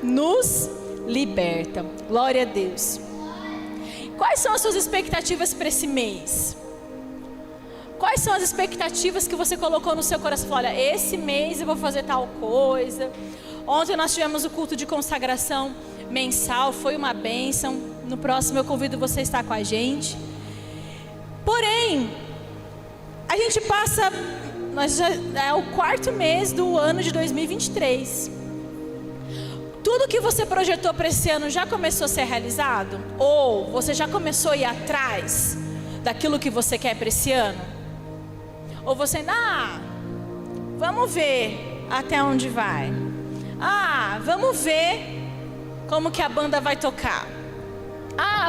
nos liberta. Glória a Deus. Quais são as suas expectativas para esse mês? Quais são as expectativas que você colocou no seu coração? Olha, esse mês eu vou fazer tal coisa. Ontem nós tivemos o culto de consagração mensal, foi uma bênção. No próximo eu convido você a estar com a gente. Porém, a gente passa, é o 4º mês do ano de 2023. Tudo que você projetou para esse ano já começou a ser realizado? Ou você já começou a ir atrás daquilo que você quer para esse ano? Ou você, vamos ver até onde vai. Vamos ver como que a banda vai tocar.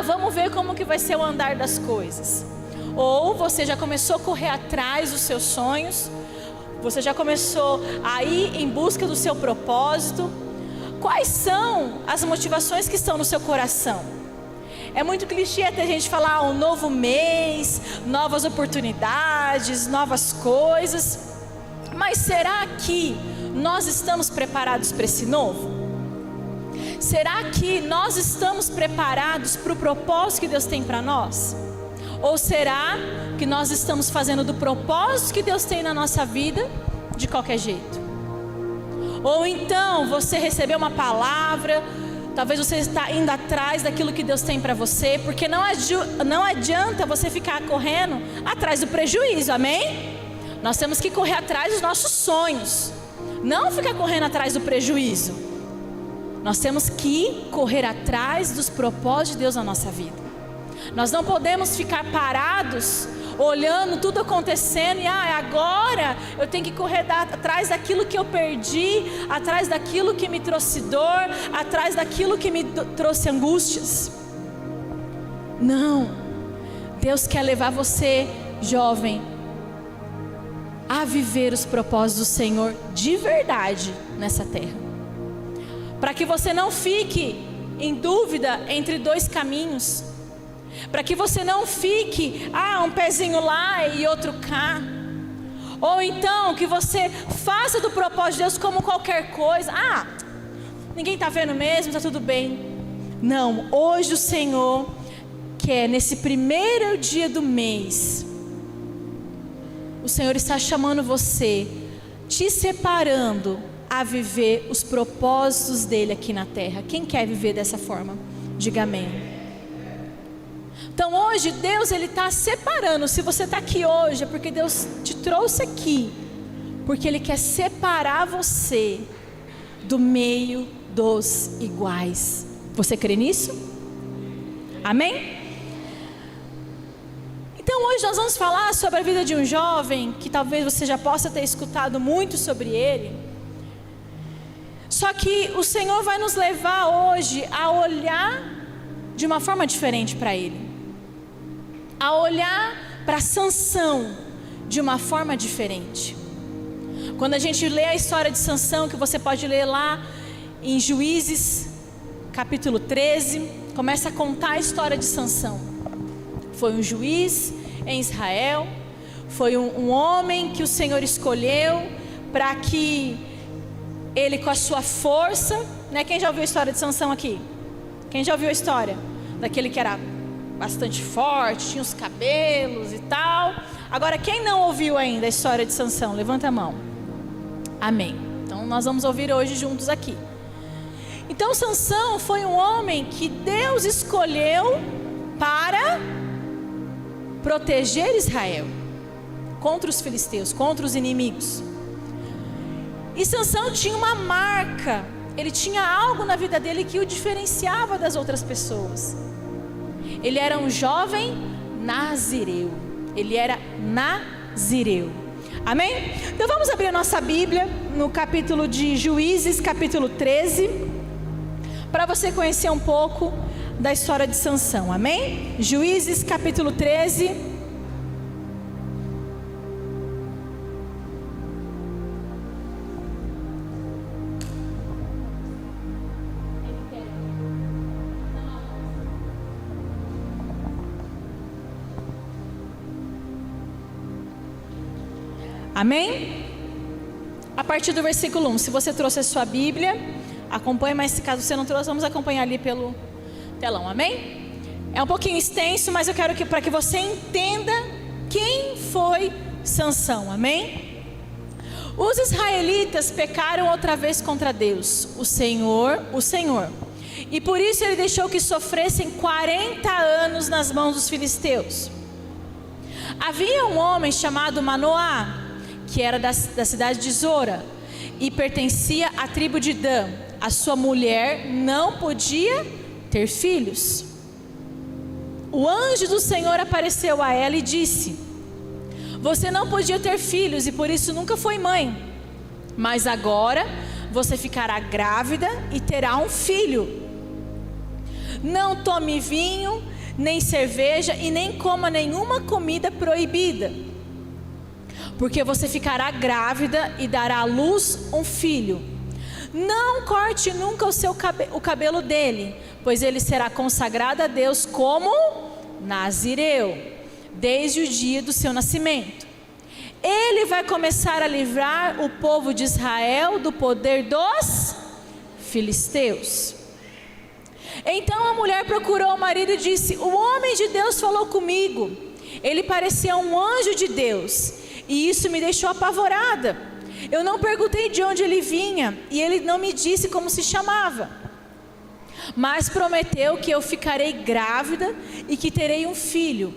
Vamos ver como que vai ser o andar das coisas. Ou você já começou a correr atrás dos seus sonhos. Você já começou a ir em busca do seu propósito. Quais são as motivações que estão no seu coração? É muito clichê até a gente falar um novo mês, novas oportunidades, novas coisas. Mas será que nós estamos preparados para esse novo? Será que nós estamos preparados para o propósito que Deus tem para nós? Ou será que nós estamos fazendo do propósito que Deus tem na nossa vida de qualquer jeito? Ou então você recebeu uma palavra, talvez você está indo atrás daquilo que Deus tem para você, porque não adianta você ficar correndo atrás do prejuízo, amém? Nós temos que correr atrás dos nossos sonhos, não ficar correndo atrás do prejuízo. Nós temos que correr atrás dos propósitos de Deus na nossa vida. Nós não podemos ficar parados, olhando tudo acontecendo e agora eu tenho que correr atrás daquilo que eu perdi, atrás daquilo que me trouxe dor, atrás daquilo que me trouxe angústias. Não, Deus quer levar você, jovem, a viver os propósitos do Senhor de verdade nessa terra, para que você não fique em dúvida entre dois caminhos, para que você não fique, um pezinho lá e outro cá, ou então que você faça do propósito de Deus como qualquer coisa, ninguém está vendo mesmo, está tudo bem. Não, hoje o Senhor quer, nesse primeiro dia do mês, o Senhor está chamando você, te separando a viver os propósitos dele aqui na terra. Quem quer viver dessa forma? Diga amém. Então hoje Deus ele está separando. Se você está aqui hoje é porque Deus te trouxe aqui, porque Ele quer separar você do meio dos iguais. Você crê nisso? Amém? Então hoje nós vamos falar sobre a vida de um jovem que talvez você já possa ter escutado muito sobre ele. Só que o Senhor vai nos levar hoje a olhar de uma forma diferente para ele, a olhar para Sansão de uma forma diferente. Quando a gente lê a história de Sansão, que você pode ler lá em Juízes capítulo 13, começa a contar a história de Sansão. Foi um juiz em Israel, foi um homem que o Senhor escolheu para que ele, com a sua força, né? Quem já ouviu a história de Sansão aqui? Quem já ouviu a história daquele que era bastante forte, tinha os cabelos e tal? Agora, quem não ouviu ainda a história de Sansão, levanta a mão. Amém. Então nós vamos ouvir hoje juntos aqui. Então Sansão foi um homem que Deus escolheu para proteger Israel contra os filisteus, contra os inimigos. E Sansão tinha uma marca, ele tinha algo na vida dele que o diferenciava das outras pessoas. Ele era um jovem nazireu. Ele era nazireu. Amém? Então vamos abrir a nossa Bíblia no capítulo de Juízes, capítulo 13, para você conhecer um pouco da história de Sansão. Amém? Juízes, capítulo 13. Amém? A partir do versículo 1, se você trouxe a sua Bíblia, acompanhe, mas se caso você não trouxe, vamos acompanhar ali pelo telão, amém? É um pouquinho extenso, mas eu quero para que você entenda quem foi Sansão, amém? Os israelitas pecaram outra vez contra Deus, o Senhor, e por isso ele deixou que sofressem 40 anos nas mãos dos filisteus. Havia um homem chamado Manoá, que era da cidade de Zora, e pertencia à tribo de Dan. A sua mulher não podia ter filhos. O anjo do Senhor apareceu a ela e disse: você não podia ter filhos e por isso nunca foi mãe, mas agora você ficará grávida e terá um filho. Não tome vinho, nem cerveja e nem coma nenhuma comida proibida, porque você ficará grávida e dará à luz um filho. Não corte nunca o cabelo dele, pois ele será consagrado a Deus como nazireu, desde o dia do seu nascimento. Ele vai começar a livrar o povo de Israel do poder dos filisteus. Então a mulher procurou o marido e disse: o homem de Deus falou comigo. Ele parecia um anjo de Deus, e isso me deixou apavorada. Eu não perguntei de onde ele vinha, e ele não me disse como se chamava. Mas prometeu que eu ficarei grávida e que terei um filho.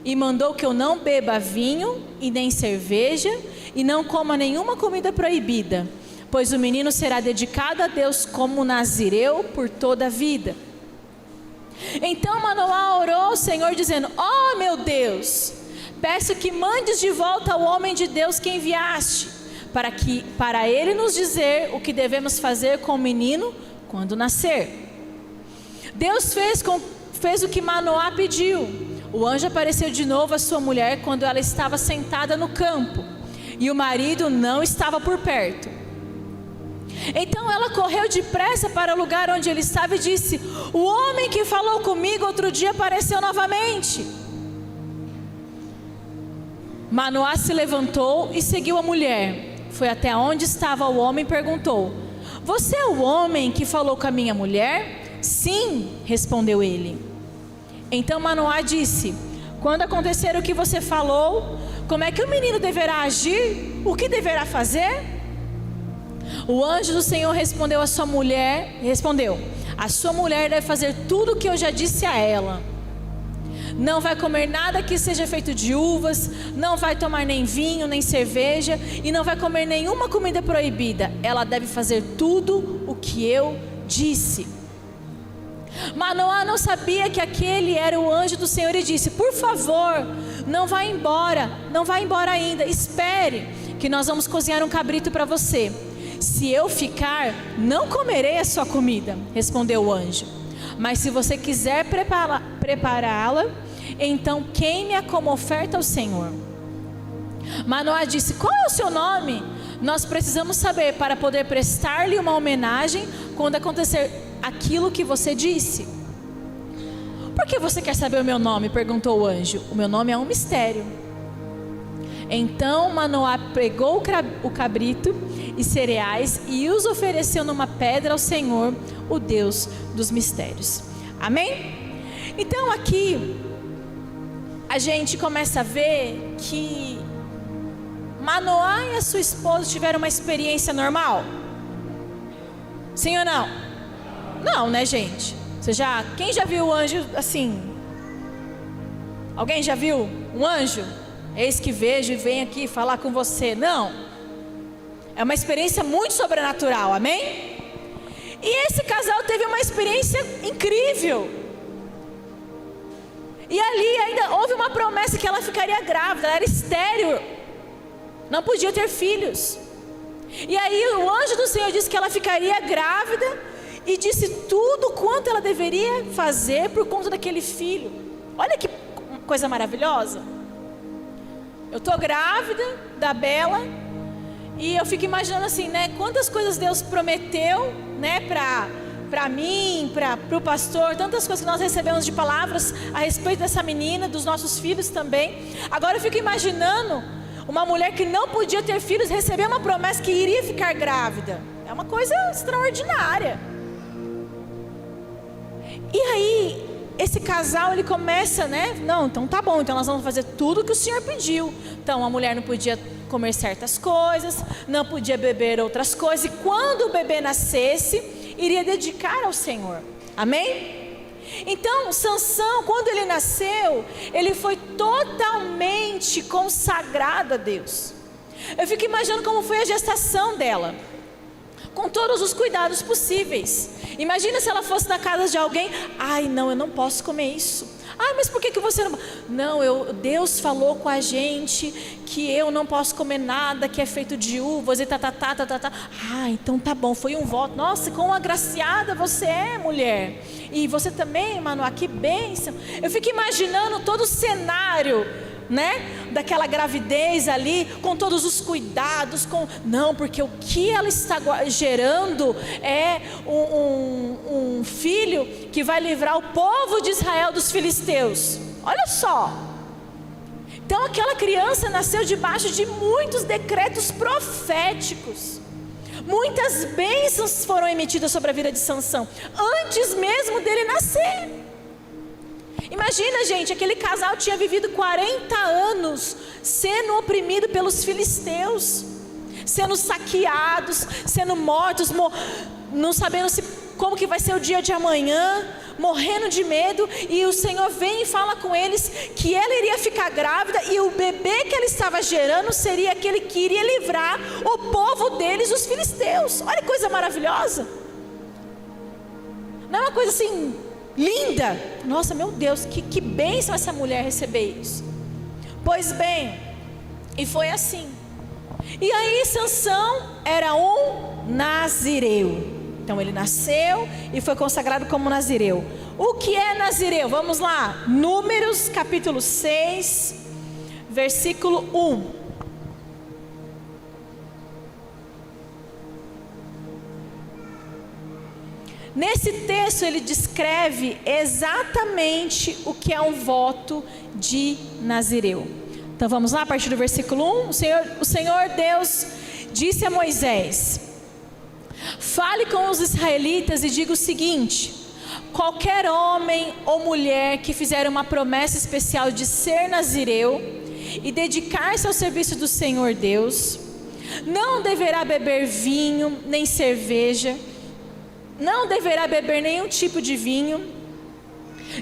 E mandou que eu não beba vinho e nem cerveja, e não coma nenhuma comida proibida, pois o menino será dedicado a Deus como nazireu por toda a vida. Então Manoá orou ao Senhor dizendo: ó meu Deus, peço que mandes de volta o homem de Deus que enviaste, para ele nos dizer o que devemos fazer com o menino quando nascer. Deus fez o que Manoá pediu. O anjo apareceu de novo à sua mulher quando ela estava sentada no campo, e o marido não estava por perto. Então ela correu depressa para o lugar onde ele estava e disse: o homem que falou comigo outro dia apareceu novamente. Manoá se levantou e seguiu a mulher. Foi até onde estava o homem e perguntou: você é o homem que falou com a minha mulher? Sim, respondeu ele. Então Manoá disse: quando acontecer o que você falou, como é que o menino deverá agir? O que deverá fazer? O anjo do Senhor respondeu: a sua mulher deve fazer tudo o que eu já disse a ela. Não vai comer nada que seja feito de uvas, não vai tomar nem vinho, nem cerveja, e não vai comer nenhuma comida proibida. Ela deve fazer tudo o que eu disse. Manoá não sabia que aquele era o anjo do Senhor e disse: por favor, não vá embora ainda, espere, que nós vamos cozinhar um cabrito para você. Se eu ficar, não comerei a sua comida, respondeu o anjo. Mas se você quiser prepará-la, então queime-a como oferta ao Senhor. Manoá disse: qual é o seu nome? Nós precisamos saber para poder prestar-lhe uma homenagem quando acontecer aquilo que você disse. Por que você quer saber o meu nome? Perguntou o anjo. O meu nome é um mistério. Então Manoá pegou o cabrito e cereais e os ofereceu numa pedra ao Senhor, o Deus dos mistérios. Amém? Então aqui a gente começa a ver que Manoá e a sua esposa tiveram uma experiência normal. Sim ou não? Não, né, gente? Quem já viu o anjo assim? Alguém já viu um anjo? Eis que vejo e venho aqui falar com você. Não. É uma experiência muito sobrenatural, amém? E esse casal teve uma experiência incrível. E ali ainda houve uma promessa que ela ficaria grávida. Ela era estéril, não podia ter filhos. E aí o anjo do Senhor disse que ela ficaria grávida e disse tudo quanto ela deveria fazer por conta daquele filho. Olha que coisa maravilhosa. Eu estou grávida da Bela e eu fico imaginando assim, né? Quantas coisas Deus prometeu, né? Para mim, para o pastor, tantas coisas que nós recebemos de palavras a respeito dessa menina, dos nossos filhos também. Agora eu fico imaginando uma mulher que não podia ter filhos receber uma promessa que iria ficar grávida. uma coisa extraordinária. E aí, esse casal, ele começa, né? Não, então tá bom, então nós vamos fazer tudo que o Senhor pediu. Então a mulher não podia comer certas coisas, não podia beber outras coisas, e quando o bebê nascesse, iria dedicar ao Senhor. Amém? Então, Sansão, quando ele nasceu, ele foi totalmente consagrado a Deus. Eu fico imaginando como foi a gestação dela, com todos os cuidados possíveis. Imagina se ela fosse na casa de alguém: ai não, eu não posso comer isso. Ah, mas por que você não... Não, Deus falou com a gente que eu não posso comer nada que é feito de uvas e tá. Ah, então tá bom, foi um voto. Nossa, quão agraciada você é, mulher. E você também, Manoá, que bênção. Eu fico imaginando todo o cenário, né, daquela gravidez ali, com todos os cuidados, não, porque o que ela está gerando é um filho que vai livrar o povo de Israel dos filisteus. Olha só. Então aquela criança nasceu debaixo de muitos decretos proféticos. Muitas bênçãos foram emitidas sobre a vida de Sansão, antes mesmo dele nascer. Imagina, gente, aquele casal tinha vivido 40 anos sendo oprimido pelos filisteus, sendo saqueados, sendo mortos, não sabendo como que vai ser o dia de amanhã, morrendo de medo. E o Senhor vem e fala com eles que ela iria ficar grávida, e o bebê que ela estava gerando seria aquele que iria livrar o povo deles, os filisteus. Olha que coisa maravilhosa. Não é uma coisa assim linda? Nossa, meu Deus, que bênção essa mulher receber isso. Pois bem, e foi assim. E aí Sansão era um nazireu. Então ele nasceu e foi consagrado como nazireu. O que é nazireu? Vamos lá, Números capítulo 6, versículo 1. Nesse texto ele descreve exatamente o que é um voto de nazireu. Então vamos lá, a partir do versículo 1. O Senhor Deus disse a Moisés: fale com os israelitas e diga o seguinte: qualquer homem ou mulher que fizer uma promessa especial de ser nazireu e dedicar-se ao serviço do Senhor Deus, não deverá beber vinho nem cerveja, não deverá beber nenhum tipo de vinho,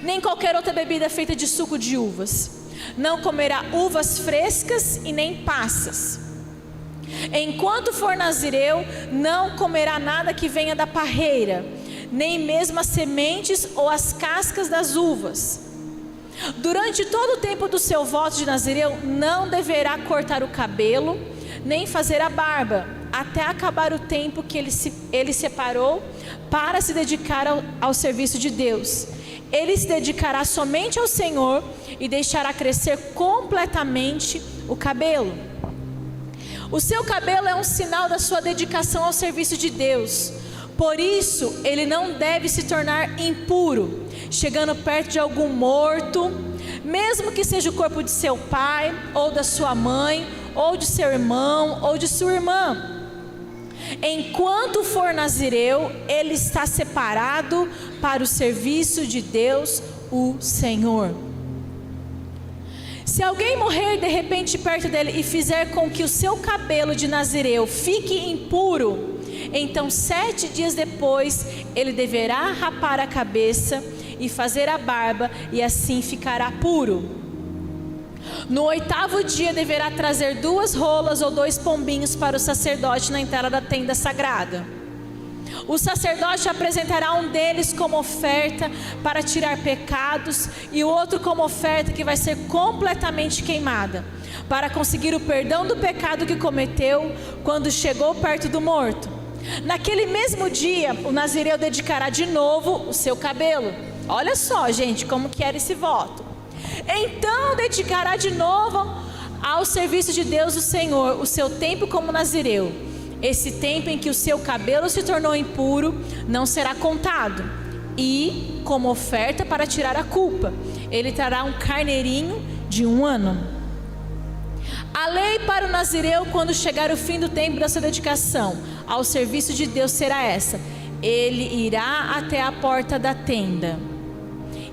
nem qualquer outra bebida feita de suco de uvas. Não comerá uvas frescas e nem passas. Enquanto for nazireu, não comerá nada que venha da parreira, nem mesmo as sementes ou as cascas das uvas. Durante todo o tempo do seu voto de nazireu, não deverá cortar o cabelo, nem fazer a barba, até acabar o tempo que ele separou para se dedicar ao serviço de Deus. Ele se dedicará somente ao Senhor e deixará crescer completamente o cabelo. O seu cabelo é um sinal da sua dedicação ao serviço de Deus. Por isso, ele não deve se tornar impuro, chegando perto de algum morto, mesmo que seja o corpo de seu pai, ou da sua mãe, ou de seu irmão, ou de sua irmã. Enquanto for nazireu, ele está separado para o serviço de Deus, o Senhor. Se alguém morrer de repente perto dele e fizer com que o seu cabelo de nazireu fique impuro, então 7 dias depois ele deverá rapar a cabeça e fazer a barba, e assim ficará puro. No 8º dia deverá trazer 2 rolas ou 2 pombinhos para o sacerdote na entrada da tenda sagrada. O sacerdote apresentará um deles como oferta para tirar pecados, e o outro como oferta que vai ser completamente queimada, para conseguir o perdão do pecado que cometeu quando chegou perto do morto. Naquele mesmo dia, o nazireu dedicará de novo o seu cabelo. Olha só, gente, como que era esse voto. Então dedicará de novo ao serviço de Deus o Senhor o seu tempo como nazireu. Esse tempo em que o seu cabelo se tornou impuro não será contado. E, como oferta para tirar a culpa, ele trará um carneirinho de 1 ano. A lei para o nazireu quando chegar o fim do tempo da sua dedicação: ao serviço de Deus será essa: ele irá até a porta da tenda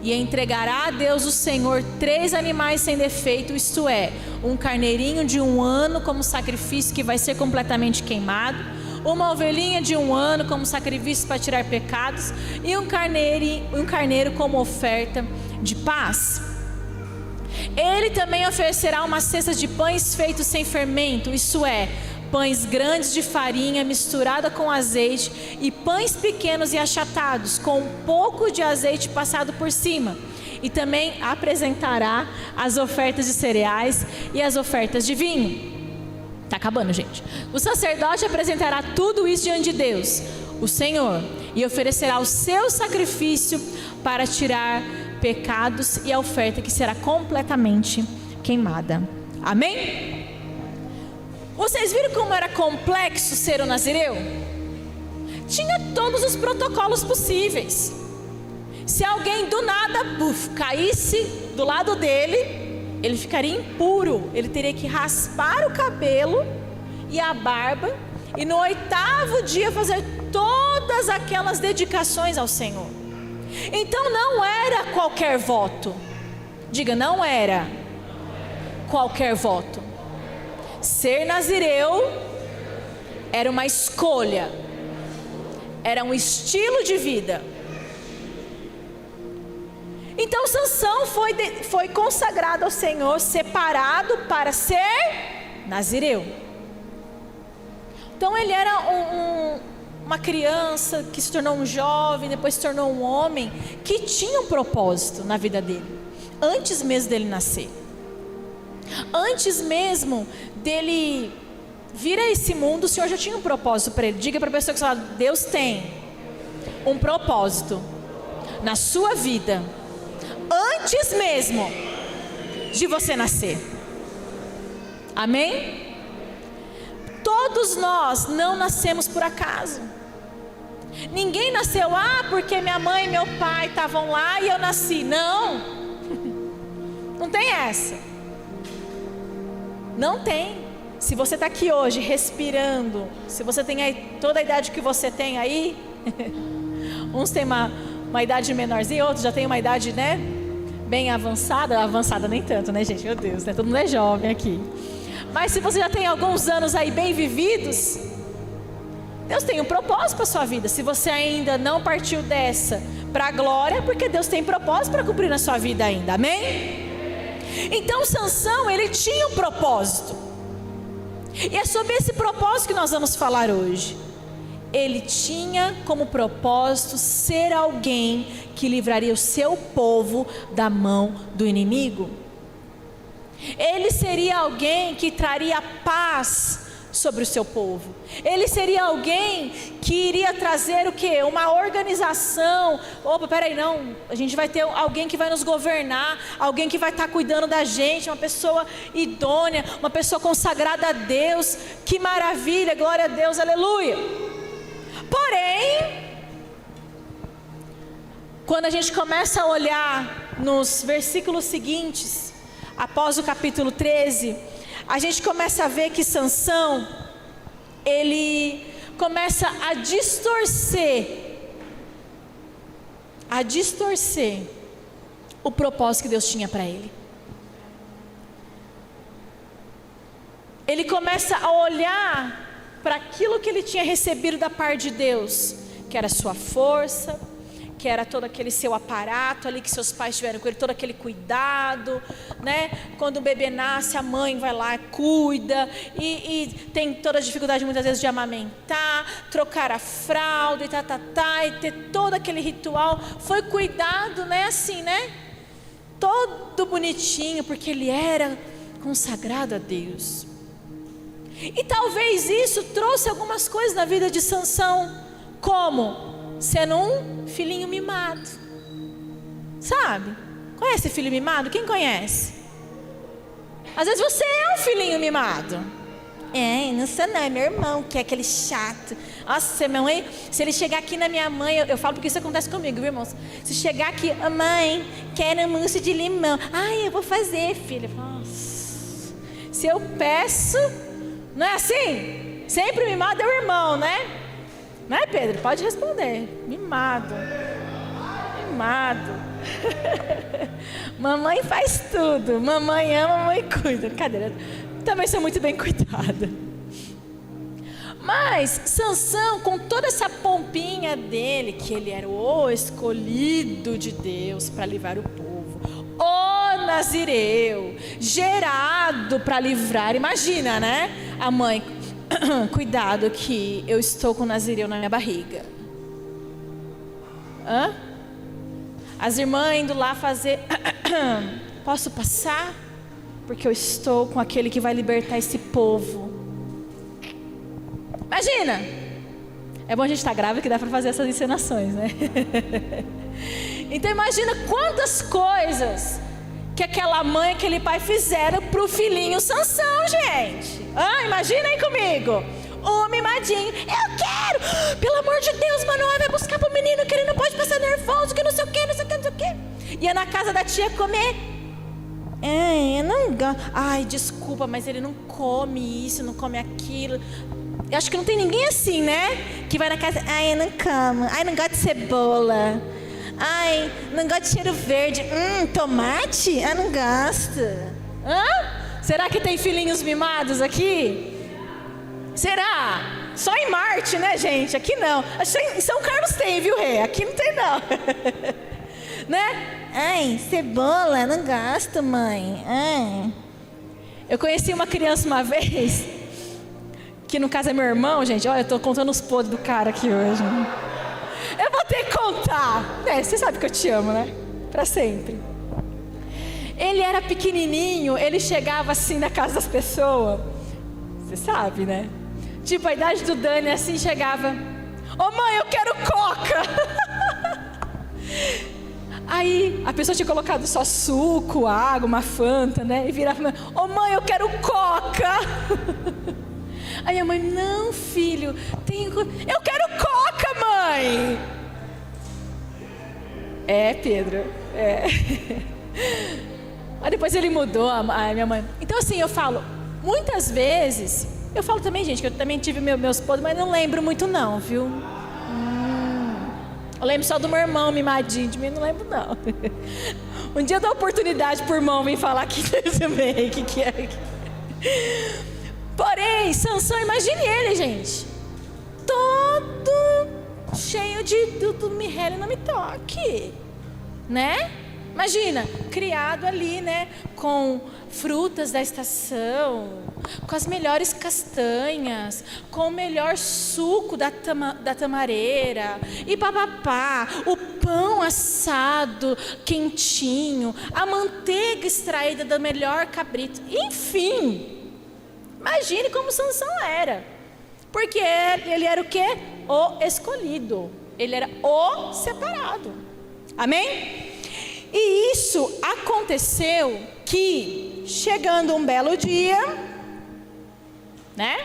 e entregará a Deus o Senhor 3 animais sem defeito, isto é, um carneirinho de 1 ano como sacrifício que vai ser completamente queimado, uma ovelhinha de 1 ano como sacrifício para tirar pecados, e um carneiro como oferta de paz. Ele também oferecerá uma cesta de pães feitos sem fermento, isso é, pães grandes de farinha misturada com azeite, e pães pequenos e achatados com um pouco de azeite passado por cima. E também apresentará as ofertas de cereais e as ofertas de vinho. Está acabando, gente. O sacerdote apresentará tudo isso diante de Deus, o Senhor, e oferecerá o seu sacrifício para tirar pecados e a oferta que será completamente queimada. Amém? Vocês viram como era complexo ser um nazireu? Tinha todos os protocolos possíveis. Se alguém do nada caísse do lado dele, ele ficaria impuro. Ele teria que raspar o cabelo e a barba, e no 8º dia fazer todas aquelas dedicações ao Senhor. Então não era qualquer voto. Diga, não era qualquer voto. Ser nazireu era uma escolha, era um estilo de vida. Então Sansão foi consagrado ao Senhor, separado para ser nazireu. Então ele era uma criança que se tornou um jovem, depois se tornou um homem, que tinha um propósito na vida dele, antes mesmo dele nascer. Antes mesmo dele vir a esse mundo, o Senhor já tinha um propósito para ele. Diga para a pessoa que está lá: Deus tem um propósito na sua vida, antes mesmo de você nascer. Amém? Todos nós não nascemos por acaso. Ninguém nasceu, porque minha mãe e meu pai estavam lá e eu nasci. Não, não tem essa. Não tem. Se você está aqui hoje respirando, se você tem aí toda a idade que você tem aí, uns têm uma idade menorzinha, outros já têm uma idade, né, bem avançada nem tanto, né, gente? Meu Deus, né? Todo mundo é jovem aqui. Mas se você já tem alguns anos aí bem vividos, Deus tem um propósito para a sua vida. Se você ainda não partiu dessa para a glória, porque Deus tem propósito para cumprir na sua vida ainda. Amém? Então Sansão, ele tinha um propósito, e é sobre esse propósito que nós vamos falar hoje. Ele tinha como propósito ser alguém que livraria o seu povo da mão do inimigo. Ele seria alguém que traria paz sobre o seu povo. Ele seria alguém que iria trazer o quê? Uma organização. Opa, peraí, não, a gente vai ter alguém que vai nos governar, alguém que vai estar cuidando da gente, uma pessoa idônea, uma pessoa consagrada a Deus. Que maravilha, glória a Deus, aleluia. Porém, quando a gente começa a olhar nos versículos seguintes, após o capítulo 13, a gente começa a ver que Sansão, ele começa a distorcer o propósito que Deus tinha para ele. Ele começa a olhar para aquilo que ele tinha recebido da parte de Deus, que era sua força, que era todo aquele seu aparato ali que seus pais tiveram com ele, todo aquele cuidado, né? Quando o bebê nasce, a mãe vai lá, cuida, e tem toda a dificuldade muitas vezes de amamentar, trocar a fralda e ter todo aquele ritual. Foi cuidado, né? Assim, né? Todo bonitinho, porque ele era consagrado a Deus. E talvez isso trouxe algumas coisas na vida de Sansão, como sendo um filhinho mimado, sabe? Conhece filho mimado? Quem conhece? Às vezes você é um filhinho mimado. Não sou não, é meu irmão que é aquele chato. Nossa, minha mãe, se ele chegar aqui na minha mãe, eu falo porque isso acontece comigo, viu, irmãos? Se chegar aqui, mãe, quero mousse de limão. Eu vou fazer, filha. Nossa. Se eu peço, não é assim? Sempre mimado é o irmão, né? Não é, Pedro? Pode responder. Mimado. Mimado. Mamãe faz tudo. Mamãe ama, mamãe cuida. Brincadeira. Também sou muito bem cuidada. Mas Sansão, com toda essa pompinha dele, que ele era o escolhido de Deus para livrar o povo, o nazireu, gerado para livrar. Imagina, né? A mãe, cuidado que eu estou com o nazireu na minha barriga. Hã? As irmãs indo lá fazer, posso passar? Porque eu estou com aquele que vai libertar esse povo. Imagina! É bom a gente estar grávida que dá para fazer essas encenações, né? Então imagina quantas coisas que aquela mãe, aquele pai fizeram pro filhinho Sansão, gente. Imagina aí comigo. O mimadinho, eu quero, pelo amor de Deus, Manoel vai buscar pro menino que ele não pode passar nervoso, que não sei o que, não sei o que, não sei o que. Ia na casa da tia comer. Eu não gosto. Ai, desculpa, mas ele não come isso, não come aquilo. Eu acho que não tem ninguém assim, né? Que vai na casa, ai, eu não como, ai, não gosto de cebola, ai, não gosto de cheiro verde, tomate? Eu não gosto. Será que tem filhinhos mimados aqui? Será? Só em Marte, né, gente? Aqui não. Em São Carlos tem, viu, Rê? Aqui não tem, não. Né? Ai, cebola, não gosto, mãe. Ai. Eu conheci uma criança uma vez, que no caso é meu irmão, gente. Olha, eu tô contando os podres do cara aqui hoje. Eu vou ter que contar. Você sabe que eu te amo, né? Pra sempre. Ele era pequenininho, ele chegava assim na casa das pessoas. Você sabe, né? Tipo, a idade do Dani assim, chegava: ô mãe, eu quero coca. Aí a pessoa tinha colocado só suco, água, uma Fanta, né? E virava: ô mãe, eu quero coca. Aí a mãe: não, filho, eu quero coca, mãe. Pedro, Aí depois ele mudou, a minha mãe. Então assim, eu falo, muitas vezes, eu falo também, gente, que eu também tive meus podres, mas não lembro muito não, viu? Eu lembro só do meu irmão mimadinho, de mim não lembro não. Um dia eu dou oportunidade pro irmão vir falar aqui também, o que é. Porém, Sansão, imagine ele, gente, todo cheio do me rele, não me toque, né? Imagina, criado ali, né, com frutas da estação, com as melhores castanhas, com o melhor suco da tamareira, e papapá, o pão assado quentinho, a manteiga extraída do melhor cabrito, enfim. Imagine como Sansão era, porque ele era o quê? O escolhido, ele era o separado, amém? E isso aconteceu que, chegando um belo dia, né?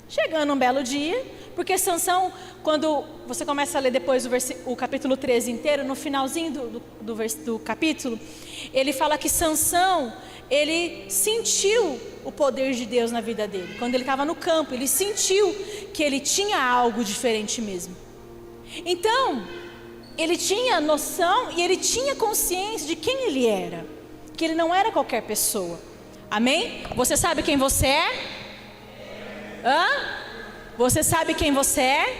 Chegando um belo dia, porque Sansão, quando você começa a ler depois o capítulo 13 inteiro, no finalzinho do capítulo, ele fala que Sansão, ele sentiu o poder de Deus na vida dele. Quando ele estava no campo, ele sentiu que ele tinha algo diferente mesmo. Então, ele tinha noção e ele tinha consciência de quem ele era, que ele não era qualquer pessoa, amém? Você sabe quem você é? Você sabe quem você é?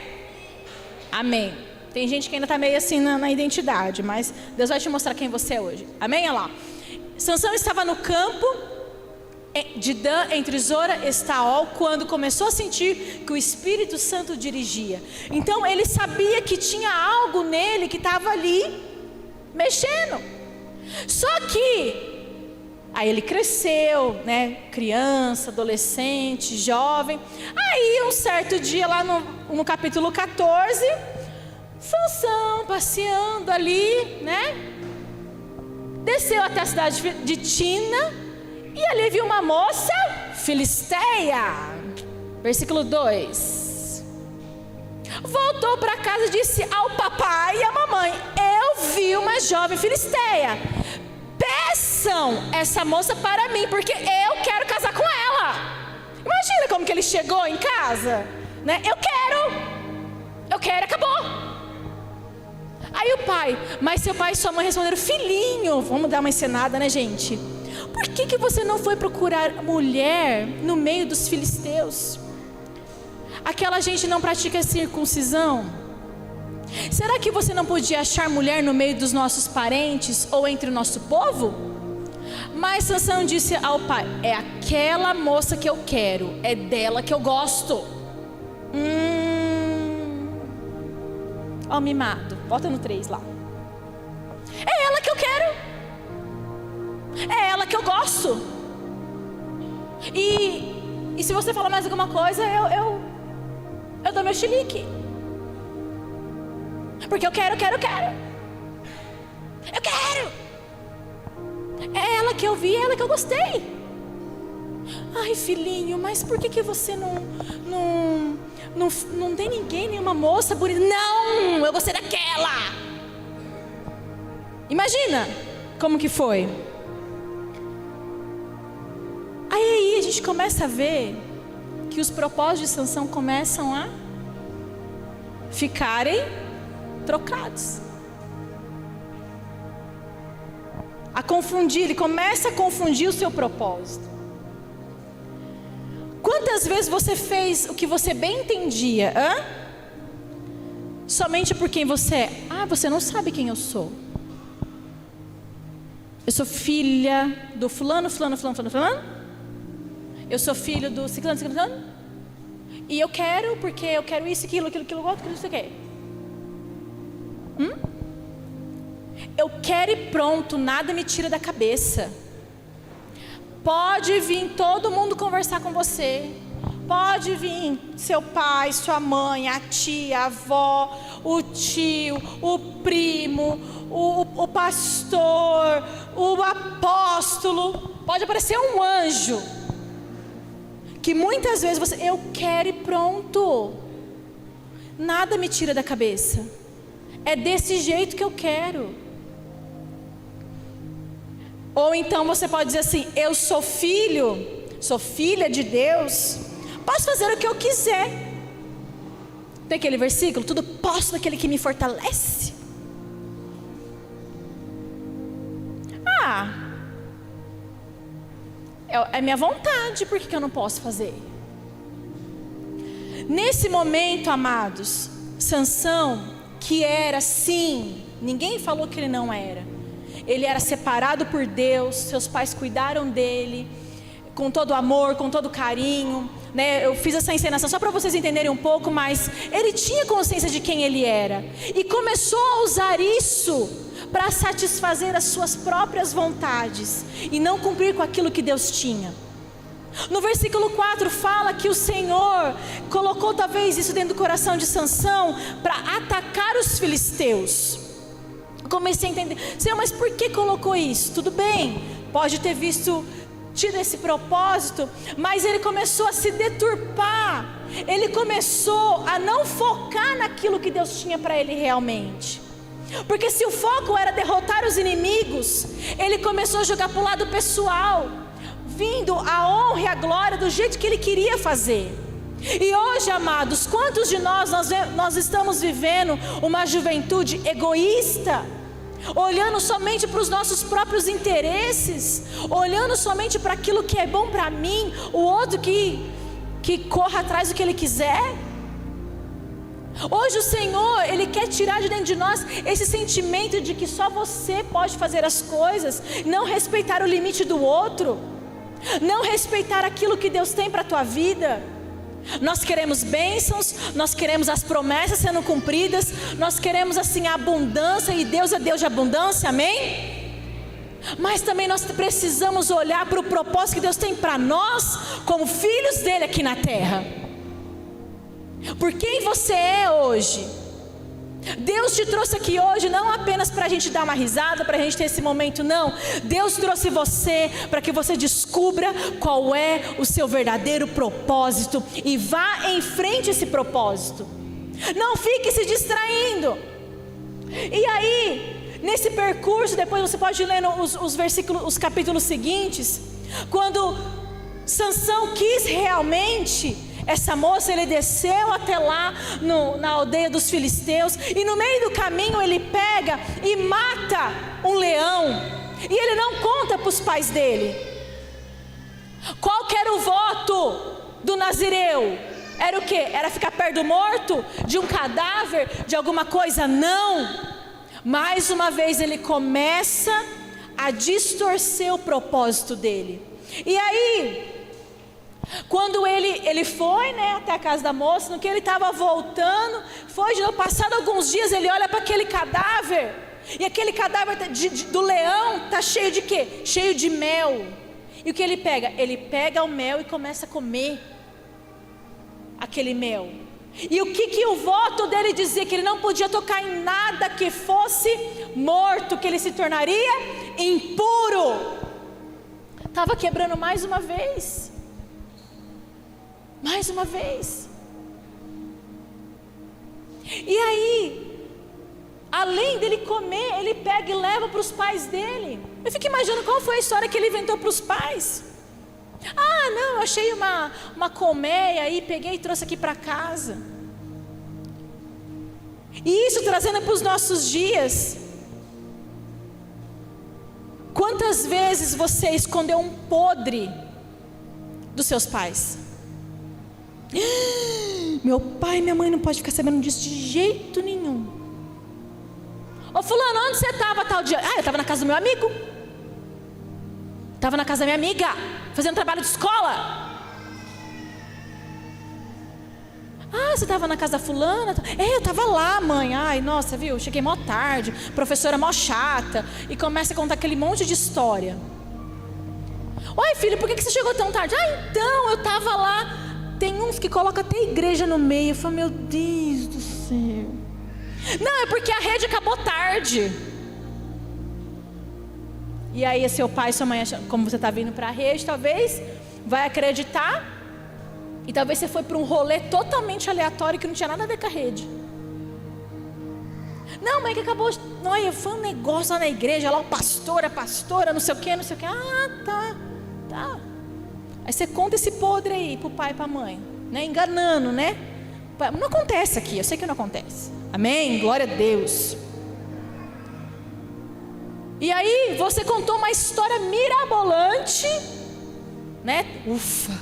Amém. Tem gente que ainda está meio assim na identidade, mas Deus vai te mostrar quem você é hoje, amém? Olha lá, Sansão estava no campo de Dan, entre Zora e Estaol, quando começou a sentir que o Espírito Santo dirigia. Então ele sabia que tinha algo nele que estava ali mexendo. Só que aí ele cresceu, né? Criança, adolescente, jovem. Aí um certo dia lá no capítulo 14, Sansão passeando ali, né? Desceu até a cidade de Tina. E ali viu uma moça filisteia, versículo 2. Voltou para casa e disse ao papai e à mamãe: eu vi uma jovem filisteia, peçam essa moça para mim, porque eu quero casar com ela. Imagina como que ele chegou em casa? Né? Eu quero, acabou. Aí o pai, mas seu pai e sua mãe responderam: filhinho, vamos dar uma encenada, né, gente? Por que você não foi procurar mulher no meio dos filisteus? Aquela gente não pratica circuncisão? Será que você não podia achar mulher no meio dos nossos parentes ou entre o nosso povo? Mas Sansão disse ao pai: é aquela moça que eu quero, é dela que eu gosto. Ó, mimado, volta no 3 lá. É ela que eu quero, é ela que eu gosto. E se você falar mais alguma coisa, eu dou meu chilique. Porque eu quero. É ela que eu vi, é ela que eu gostei. Ai, filhinho, mas por que você não tem ninguém, nenhuma moça bonita? Não, eu gostei daquela. Imagina como que foi. Aí a gente começa a ver que os propósitos de Sansão começam a ficarem trocados, a confundir. Ele começa a confundir o seu propósito. Quantas vezes você fez o que você bem entendia, somente por quem você é? Você não sabe quem eu sou. Eu sou filha do fulano. Eu sou filho do ciclano. E eu quero, porque eu quero isso, aquilo, outro, não sei o quê. Eu quero e pronto, nada me tira da cabeça. Pode vir todo mundo conversar com você. Pode vir seu pai, sua mãe, a tia, a avó, o tio, o primo, o pastor, o apóstolo. Pode aparecer um anjo, que muitas vezes você: eu quero e pronto, nada me tira da cabeça. É desse jeito que eu quero. Ou então você pode dizer assim: eu sou filho, sou filha de Deus, posso fazer o que eu quiser. Tem aquele versículo: tudo posso naquele que me fortalece. É minha vontade, por que eu não posso fazer? Nesse momento, amados, Sansão, que era sim, ninguém falou que ele não era. Ele era separado por Deus, seus pais cuidaram dele com todo amor, com todo carinho, né? Eu fiz essa encenação só para vocês entenderem um pouco, mas ele tinha consciência de quem ele era e começou a usar isso para satisfazer as suas próprias vontades e não cumprir com aquilo que Deus tinha. No versículo 4 fala que o Senhor colocou talvez isso dentro do coração de Sansão para atacar os filisteus. Comecei a entender: Senhor, mas por que colocou isso? Tudo bem, pode ter tido esse propósito, mas ele começou a se deturpar. Ele começou a não focar naquilo que Deus tinha para ele realmente. Porque se o foco era derrotar os inimigos, ele começou a jogar para o lado pessoal, vindo a honra e a glória do jeito que ele queria fazer. E hoje, amados, quantos de nós estamos vivendo uma juventude egoísta, olhando somente para os nossos próprios interesses, olhando somente para aquilo que é bom para mim, o outro que corra atrás do que ele quiser? Hoje o Senhor, Ele quer tirar de dentro de nós esse sentimento de que só você pode fazer as coisas, não respeitar o limite do outro, não respeitar aquilo que Deus tem para a tua vida. Nós queremos bênçãos, nós queremos as promessas sendo cumpridas, nós queremos assim a abundância, e Deus é Deus de abundância, amém? Mas também nós precisamos olhar para o propósito que Deus tem para nós, como filhos dele aqui na terra. Por quem você é hoje. Deus te trouxe aqui hoje não apenas para a gente dar uma risada, para a gente ter esse momento, não. Deus trouxe você para que você descubra qual é o seu verdadeiro propósito e vá em frente a esse propósito. Não fique se distraindo. E aí, nesse percurso, depois você pode ler os versículos, os capítulos seguintes, quando Sansão quis realmente essa moça, ele desceu até lá na aldeia dos filisteus, e no meio do caminho ele pega e mata um leão, e ele não conta para os pais dele. Qual que era o voto do nazireu? Era o quê? Era ficar perto do morto? De um cadáver? De alguma coisa? Não! Mais uma vez ele começa a distorcer o propósito dele. E aí, quando ele foi, né, até a casa da moça, no que ele estava voltando, passado alguns dias, ele olha para aquele cadáver, e aquele cadáver do leão está cheio de quê? Cheio de mel. E o que ele pega? Ele pega o mel e começa a comer aquele mel. E o que o voto dele dizia? Que ele não podia tocar em nada que fosse morto, que ele se tornaria impuro. Estava quebrando mais uma vez. Mais uma vez. E aí, além dele comer, ele pega e leva para os pais dele. Eu fico imaginando qual foi a história que ele inventou para os pais. Ah, não, eu achei uma colmeia aí, peguei e trouxe aqui para casa. E isso trazendo para os nossos dias. Quantas vezes você escondeu um podre dos seus pais? Meu pai e minha mãe não podem ficar sabendo disso de jeito nenhum. Ô fulano, onde você estava tal dia? Ah, eu estava na casa do meu amigo. Estava na casa da minha amiga, fazendo trabalho de escola. Ah, você estava na casa da fulana? Eu estava lá, mãe. Ai, nossa, viu, cheguei mó tarde, professora mó chata. E começa a contar aquele monte de história. Oi filho, por que você chegou tão tarde? Ah, então, eu estava lá. Tem uns que colocam até a igreja no meio. Eu falo, meu Deus do céu. Não, é porque a rede acabou tarde. E aí seu pai e sua mãe, como você está vindo para a rede, talvez vai acreditar. E talvez você foi para um rolê totalmente aleatório que não tinha nada a ver com a rede. Não, mãe, que acabou. Não, foi um negócio lá na igreja, lá o pastor, a pastora, não sei o que, não sei o que. Ah, tá. Aí você conta esse podre aí pro pai e pra mãe, né? Enganando, né? Não acontece aqui, eu sei que não acontece. Amém? Glória a Deus. E aí você contou uma história mirabolante, né? Ufa,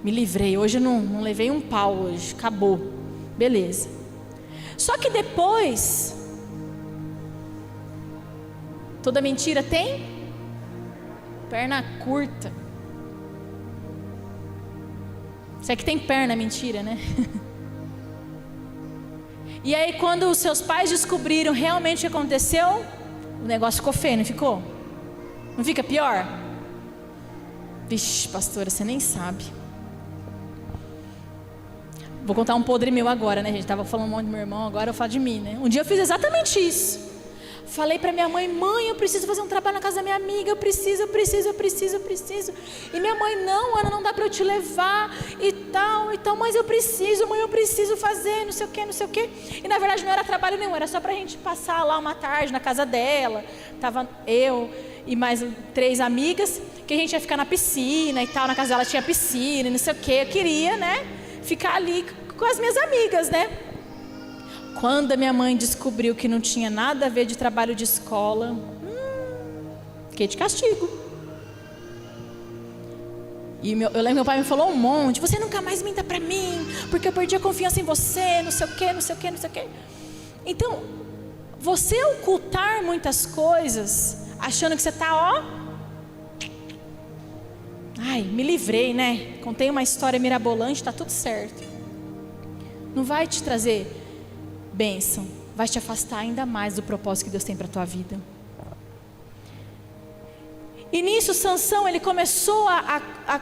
me livrei, hoje eu não levei um pau hoje, acabou. Beleza. Só que depois, toda mentira tem perna curta. Isso aqui tem perna, mentira, né? E aí quando os seus pais descobriram realmente o que aconteceu, o negócio ficou feio, não ficou? Não fica pior? Vixe, pastora, você nem sabe. Vou contar um podre meu agora, né, gente? Tava falando um monte do meu irmão, agora eu falo de mim, né? Um dia eu fiz exatamente isso. Falei para minha mãe, eu preciso fazer um trabalho na casa da minha amiga, eu preciso. E minha mãe, não, Ana, não dá para eu te levar e tal, mas eu preciso, mãe, eu preciso fazer, não sei o quê. E na verdade não era trabalho nenhum, era só para a gente passar lá uma tarde na casa dela. Tava eu e mais 3 amigas, que a gente ia ficar na piscina e tal, na casa dela tinha piscina e não sei o quê. Eu queria, né, ficar ali com as minhas amigas, né. Quando a minha mãe descobriu que não tinha nada a ver de trabalho de escola, fiquei de castigo. E eu lembro que meu pai me falou um monte, você nunca mais minta pra mim, porque eu perdi a confiança em você, não sei o quê. Então, você ocultar muitas coisas, achando que você está, ai, me livrei, né? Contei uma história mirabolante, está tudo certo. Não vai te trazer bênção, vai te afastar ainda mais do propósito que Deus tem para a tua vida. E nisso Sansão, ele começou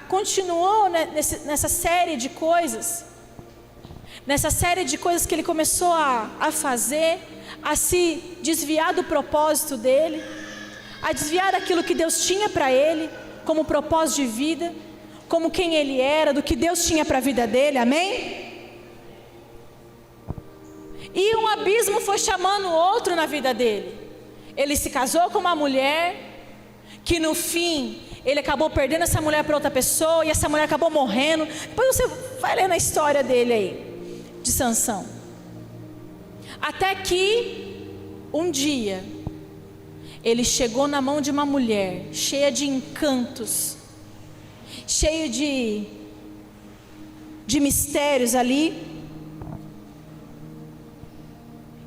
continuou nessa série de coisas, que ele começou a fazer, a se desviar do propósito dele, a desviar daquilo que Deus tinha para ele, como propósito de vida, como quem ele era, do que Deus tinha para a vida dele, amém? E um abismo foi chamando o outro na vida dele. Ele se casou com uma mulher, que no fim ele acabou perdendo essa mulher para outra pessoa, e essa mulher acabou morrendo. Depois você vai ler na história dele aí, de Sansão. Até que um dia ele chegou na mão de uma mulher cheia de encantos, cheio de mistérios ali,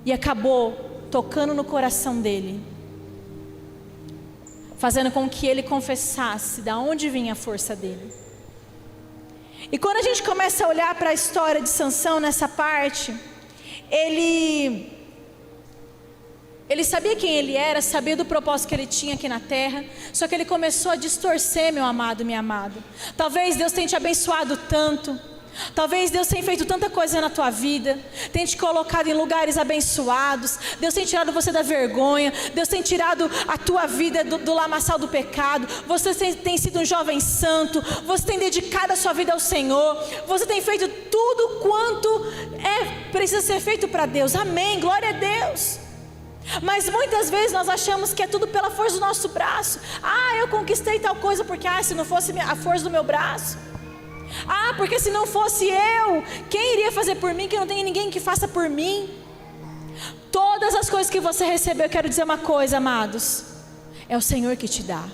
e acabou tocando no coração dele, fazendo com que ele confessasse da onde vinha a força dele. E quando a gente começa a olhar para a história de Sansão nessa parte, ele sabia quem ele era, sabia do propósito que ele tinha aqui na terra, só que ele começou a distorcer, meu amado, minha amada. Talvez Deus tenha te abençoado tanto, talvez Deus tenha feito tanta coisa na tua vida, tenha te colocado em lugares abençoados, Deus tem tirado você da vergonha, Deus tem tirado a tua vida do lamaçal do pecado, você tem sido um jovem santo, você tem dedicado a sua vida ao Senhor, você tem feito tudo quanto precisa ser feito para Deus, amém, glória a Deus. Mas muitas vezes nós achamos que é tudo pela força do nosso braço. Eu conquistei tal coisa porque se não fosse a força do meu braço, porque se não fosse eu, quem iria fazer por mim, que não tem ninguém que faça por mim. Todas as coisas que você recebeu, eu quero dizer uma coisa, amados, é o Senhor que te dá,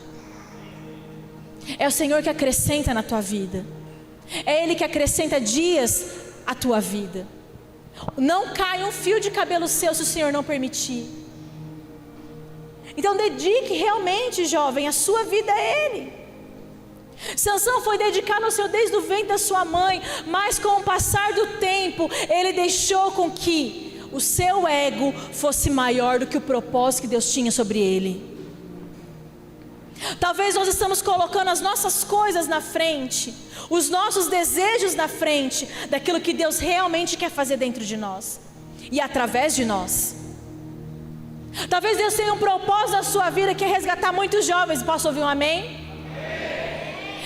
é o Senhor que acrescenta na tua vida, é Ele que acrescenta dias à tua vida. Não cai um fio de cabelo seu se o Senhor não permitir. Então dedique realmente, jovem, a sua vida a Ele. Sansão foi dedicado ao Senhor desde o ventre da sua mãe, mas com o passar do tempo, ele deixou com que o seu ego fosse maior do que o propósito que Deus tinha sobre ele. Talvez nós estamos colocando as nossas coisas na frente, os nossos desejos na frente daquilo que Deus realmente quer fazer dentro de nós e através de nós. Talvez Deus tenha um propósito na sua vida, que é resgatar muitos jovens. Posso ouvir um amém?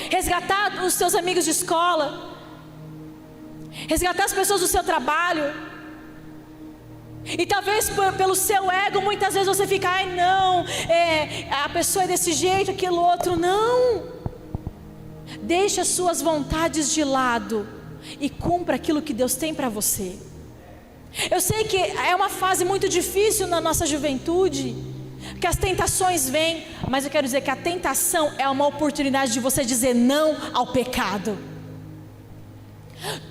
Resgatar os seus amigos de escola, resgatar as pessoas do seu trabalho. E talvez pelo seu ego, muitas vezes você fica, a pessoa é desse jeito, aquilo outro. Não, deixe as suas vontades de lado e cumpra aquilo que Deus tem para você. Eu sei que é uma fase muito difícil na nossa juventude, que as tentações vêm, mas eu quero dizer que a tentação é uma oportunidade de você dizer não ao pecado.